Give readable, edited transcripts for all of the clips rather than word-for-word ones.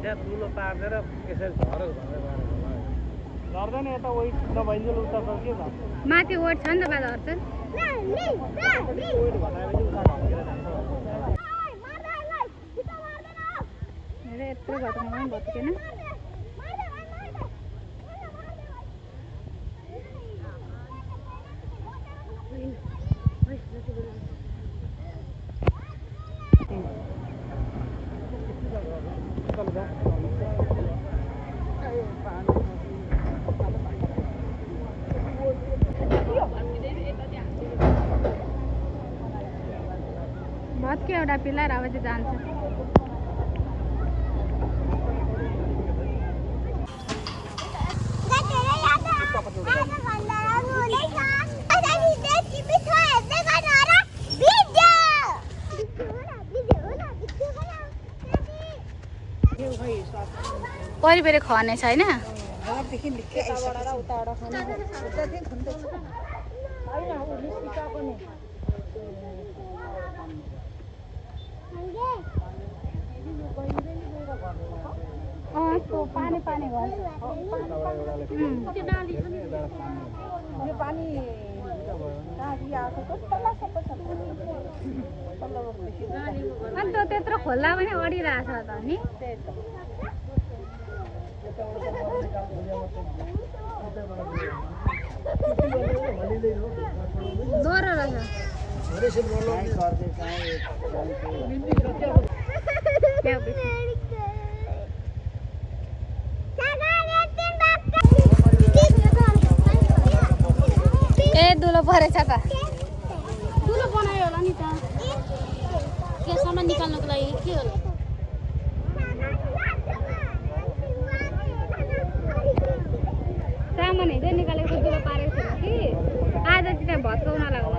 यहाँ तुलो पार्दैन यसरी झरोस् भनेर झर्दैन यता वेट नभइन्जेल उता त के त माथि वेट छ नि त बाजा झर्छ वेट घटाएपछि उता झर्केर जान्छ यत्रो घटाउनु पनि भत्केन भत्के एउटा पिल्लाएर अब चाहिँ जान्छ परिपरि खने छैन पानी पानी अन्त त्यत्रो खोल्ला पनि अडिरहेछ त नि दोहोरो रहेछ ए दुलो परेछ त दुलो बनायो होला नि त के सामान निकाल्नको लागि के होला सामान हिजो निकालेको दुलो पारेको छैन कि आज चाहिँ त्यहाँ भत्काउन लाग्ला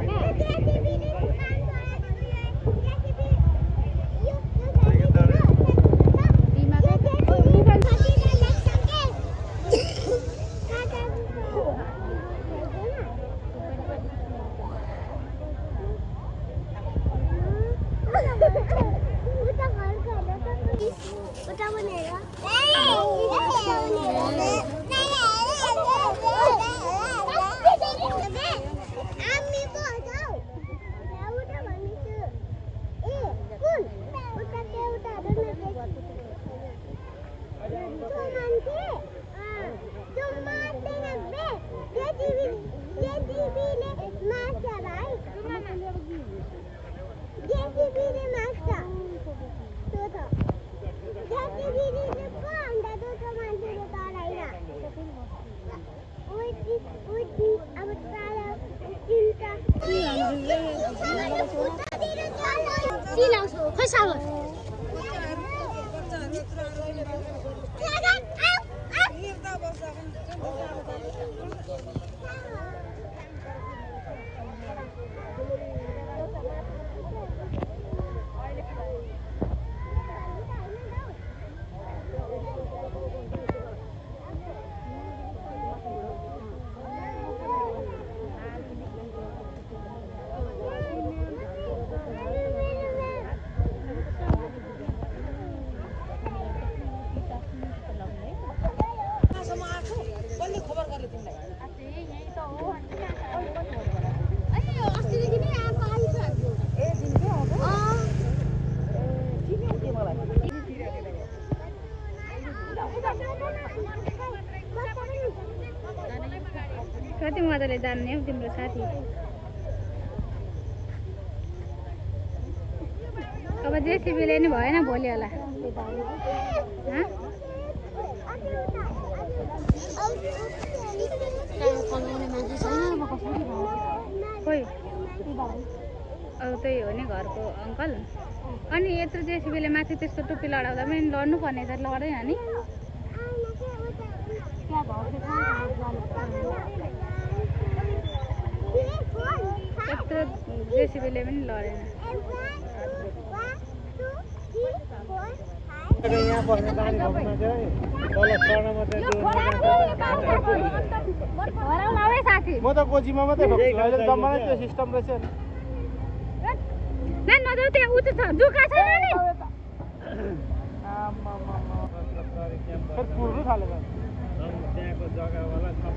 कति मजाले जान्ने हौ तिम्रो साथी अब जेसीबीले नि भएन भोलि होला खोइ अब त्यही हो नि घरको अङ्कल अनि यत्रो जेसीबीले माथि त्यसको टुप्पी लडाउँदा पनि लड्नु पर्ने त लड्दैन नि यत्रो जेसीबीले पनि लडेन यहाँ बस्ने पानी घुम्न चाहिँ तल चढ्नमा चाहिँ म त कोचीमा मात्रै ठोक्छु अहिले जम्मा नै त्यो सिस्टम रहेछ नजाऊ त्यहाँ उता छ जुका छैन नि फेरि पुर्नु थाल्यो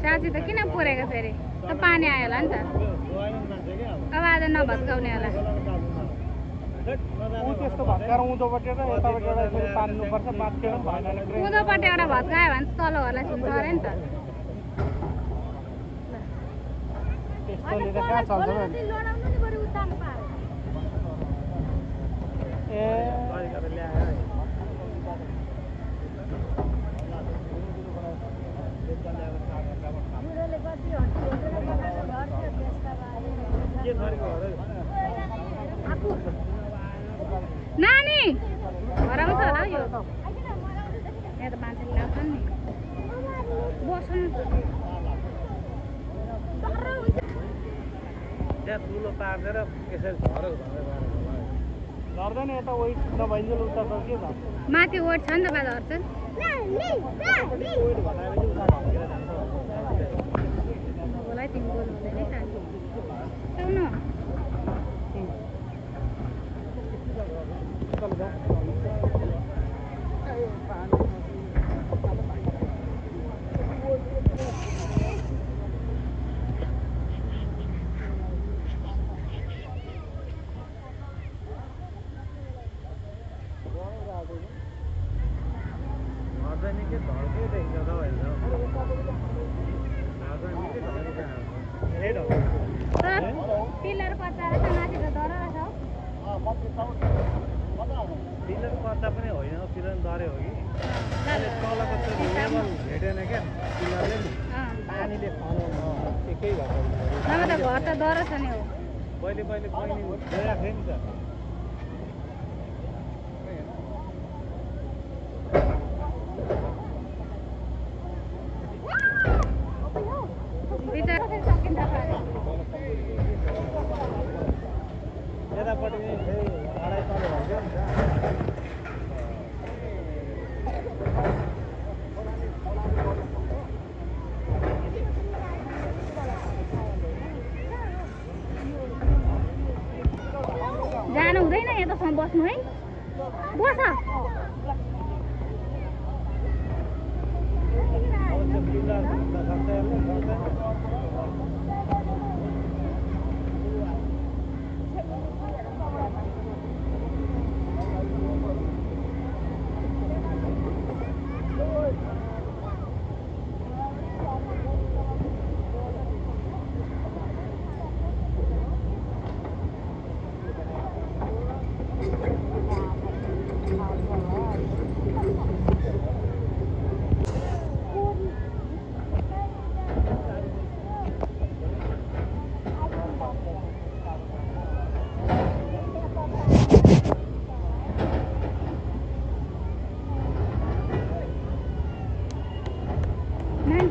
साँच्ची त किन पुरेको फेरि त पानी आयो होला नि त अब आज नभत्काउने होला ऊ त्यस्तो भत्काएर उँधोपट्टि र यतापट्टि एउटा यसरी तान्नुपर्छ माथि भएन उँधोपट्टि एउटा भत्कायो भने तलहरूलाई छिन्छ अरे नि त त्यस्तोले त कहाँ चल्छ ए नानी हराउँछ होला यो यहाँ त मान्छेले ल्याउँछ नि बस्नु त्यहाँ ठुलो पार्दैन यसरी झर्दैन यता वेट नभइन्जेल उता त के छ माथि ओठ छ नि त बाजा हर्छन् बोलाइ तिमी बोल्नु हुँदैन साथी सुन्नु पिलर पचाएर त माथि त डर रहेछ पिलर पर्दा पनि होइन पिलर डरे हो कि तलको त्यो लेभल भेटेन क्या पिलरले नि पानीले खनाउनु एकै भएको नभए त घर त डर छ नि हो पहिले बहिनी गइरहेको थियो नि त यतापट्टि फेरि अढाई तल भयो नि जानु हुँदैन यतासम्म बस्नु है बस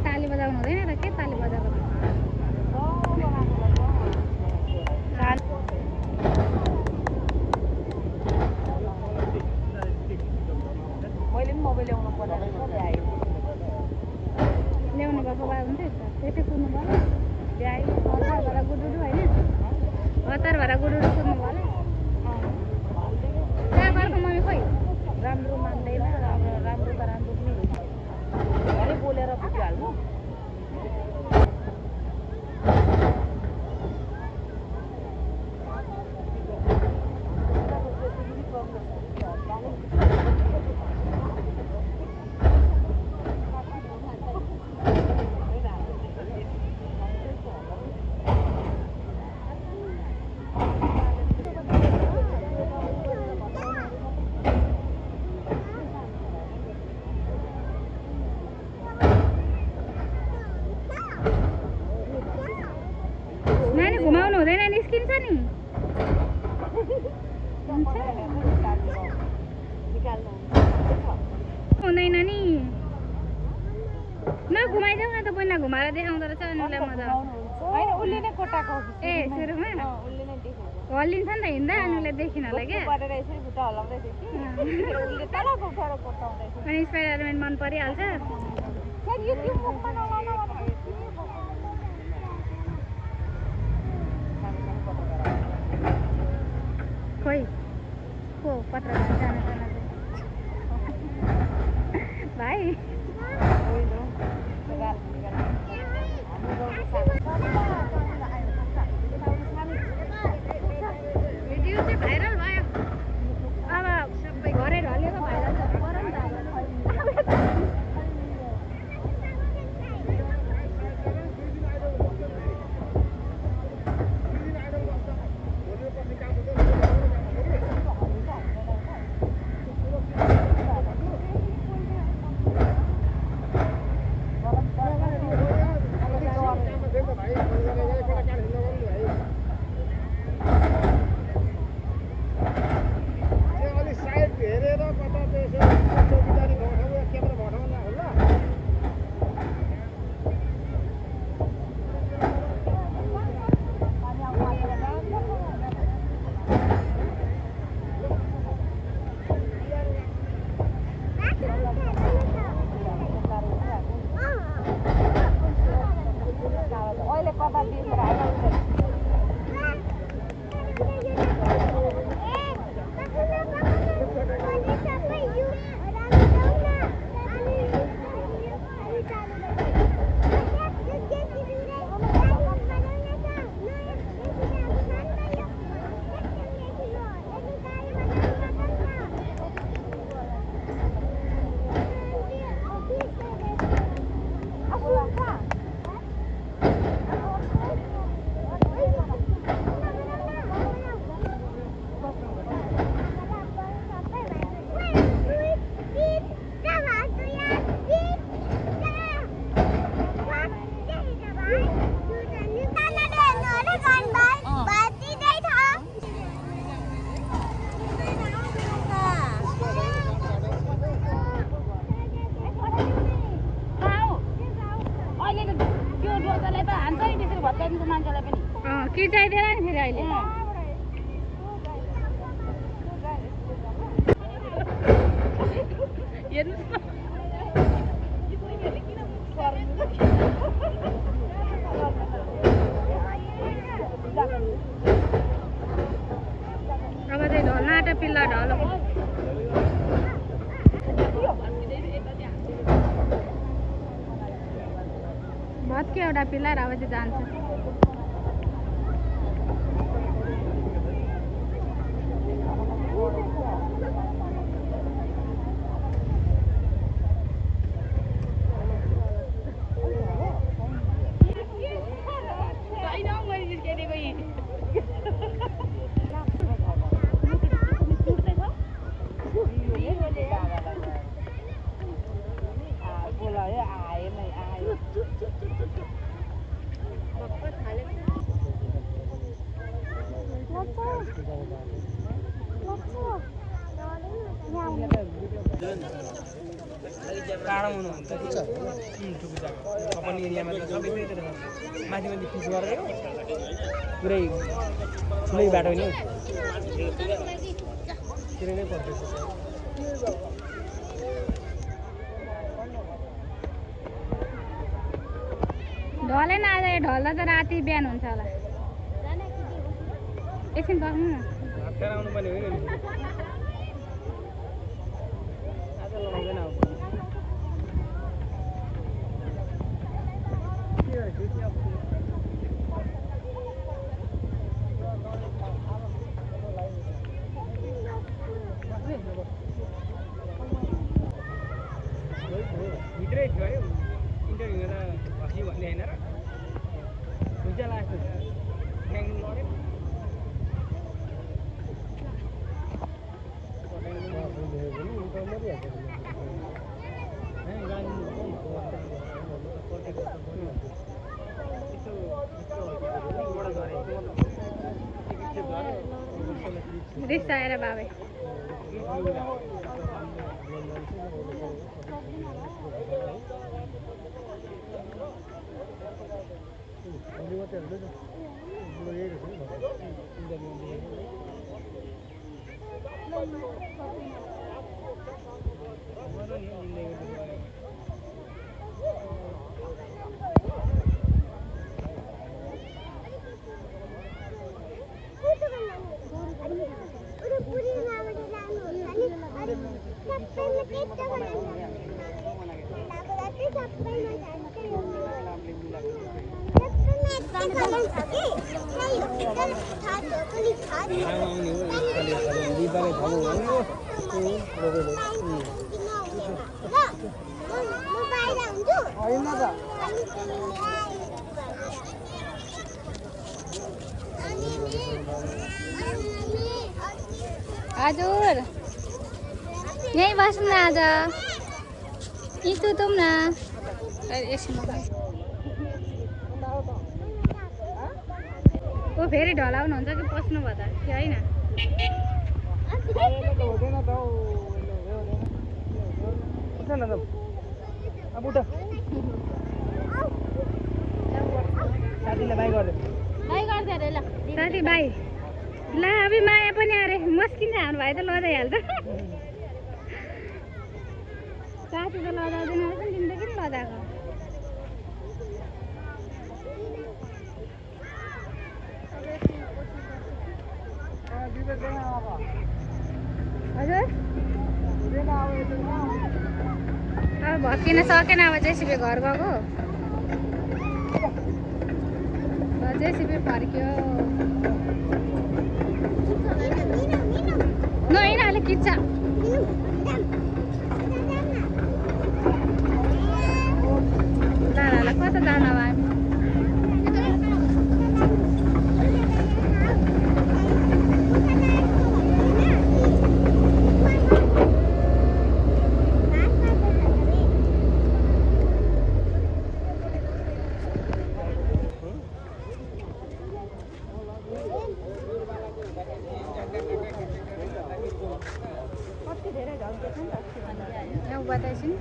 ताली बजाउनु हुँदैन र के ताली बजाएको मैले पनि मोबाइल ल्याउनु पर्ने ल्याउनु भएको भए हुन्थ्यो त त्यतै कुद्नु भयो भ्याइ हतार भएर गुडुडु होइन हतार भएर गुडुडु कुद्नु भयो त्यहाँ घरको मम्मी खोइ राम्रो मान्दैन राम्रो त राम्रो पनि हुन्छ घरै बोलेर पुगिहाल्नु नानी घुमाउनु हुँदैन निस्किन्छ नि हुँदैन नि नघुमाइदेऊ न त पहिला घुमाएर देखाउँदो रहेछ अनि उसलाई मजा होइन उसले नै कोटाको ए सुरुमा उसले नै देखेको हल्लिन्छ नि त हिँड्दा अनि उसलाई देखिन होला क्या गरेर यसरी खुट्टा हल्लाउँदै थियो कि उसले तल उठाएर कोटाउँदै थियो अनि स्पाइडरम्यान मन परिहाल्छ खोइ को पत्रकार जान भाइ है भिडियो चाहिँ भाइरल भयो अब घरै ढलेको भाइरल त गरौँ न त के चाहिँदैन नि फेरि अहिले अब चाहिँ ढल्न आँट्यो पिल्ला ढल भत्क्यो एउटा पिल्ला र अब चाहिँ जान्छ टाढा हुनुहुन्छ कपनी एरियामा त सबै माथि माथि फिस गरेर पुरै ठुलै बाटो नि त्यसले नै पर्छ ढलेन आज ढल्दा त राति बिहान हुन्छ होला एकछिन बस्नु न आउनु पर्ने हो नि आज लगाउँदैन अब भित्रै थियो अरे इन्टरभ्यूमा त हँसी भन्ने होइन र हुन्छ लाग्छ ब्याङ्क लड्यो रिसाएर बाबे हजुर यहीँ बस्नु न आज तुम न ओ फेरि ढलाउनुहुन्छ कि पस्नु भयो त कि होइन साथी भाइ ल अब माया पनि अरे मस्किन्छ हाम्रो भाइ त लजाइहाल्छ साथी त लजाउँदैन रहेछ नि तिमीले किन लजाएको हजुर अब भत्किन सकेन अब जेसीबी घर गएको जेसीबी फर्क्यो नहिँड खिच्छ दादालाई कता जान भयो यहाँ बताइसिन्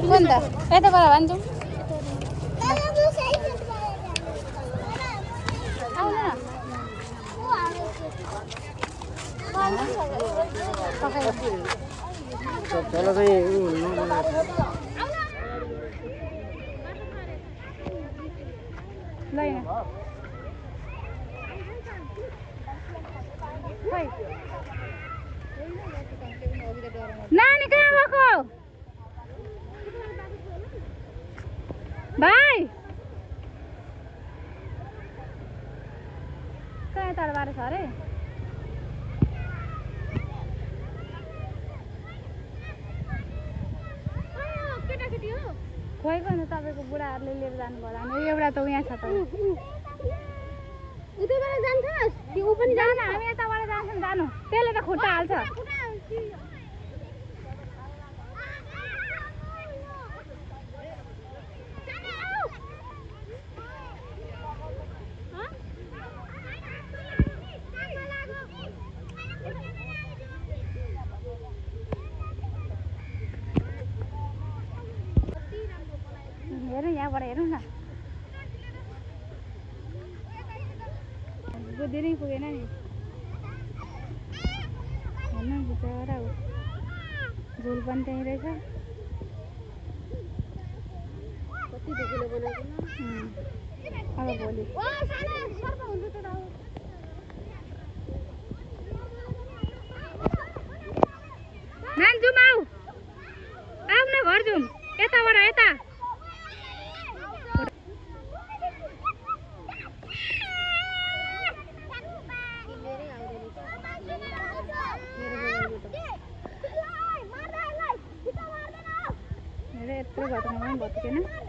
कुन त यताबाट भन्छु नानी कहाँ गएको भाइ कहाँ तलबार छ अरे खोइ भन्नु तपाईँको बुढाहरूले लिएर जानु पर्ला नि एउटा त यहाँ छ त उतैबाट जान्छस् कि ऊ पनि जान हामी यताबाट जान्छौँ जानु त्यसले त खुट्टा हाल्छ हेर्नु यहाँबाट हेर्नु न बुद्धि नै पुगेन नि हेर्नु बिचरा झोल पनि त्यहीँ रहेछ कति ढुकुलो बनाएको अब भोलि जाउँ यताबाट यता यत्रो घटना भत्किएन